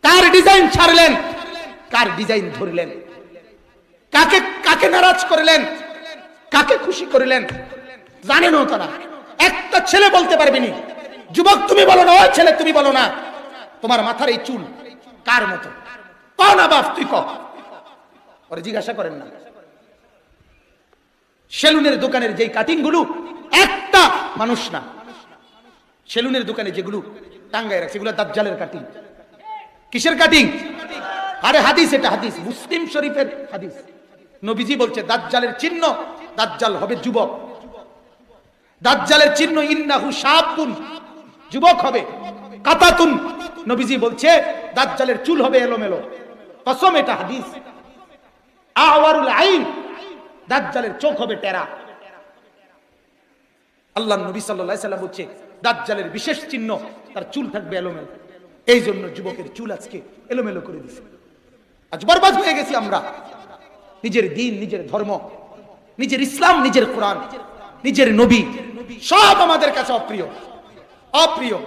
কার design ছাড়লেন, কার design ধরলেন, কাকে কাকে নারাজ করলেন, কাকে খুশি করলেন জানেনও তারা। একটা ছেলে বলতে পারবেনি, যুবক তুমি বলো না, ওই ছেলে তুমি বলো না, তোমার মাথার এই চুল কার মতো, ক না বাপ তুই ক। ওরে জিজ্ঞাসা করেন না। সেলুনের দোকানের যেই কাটিং গুলো একটা মানুষ না, সেলুনের দোকানে যেগুলো টাঙ্গায় রাখছে এগুলো দাজ্জালের কাটিং। কিসের কাটিং? আরে হাদিস, এটা হাদিস, মুসলিম শরীফের হাদিস। নবীজি বলছে দাজ্জালের চিহ্ন, দাজ্জাল হবে যুবক। দাজ্জালের চিহ্ন ইন্নাহু শাবুন, যুবক হবে। কাতাতুন, নবীজি বলছে দাজ্জালের চুল হবে এলোমেলো। কসম, এটা হাদিস। আওয়ারুল আইন, দাজ্জালের চোখ হবে টেরা। আল্লাহর নবী সাল্লাল্লাহু আলাইহি সাল্লাম বলছে দাজ্জালের বিশেষ চিহ্ন তার চুল থাকবে এলোমেলো। এই জন্য যুবকের চুল আজকে এলোমেলো করে দিছে। আজ বরবাদ হয়ে গেছি আমরা। নিজের দিন, নিজের ধর্ম, নিজের ইসলাম, নিজের কোরআন, নিজের নবী সব আমাদের কাছে অপ্রিয়, অপ্রিয়।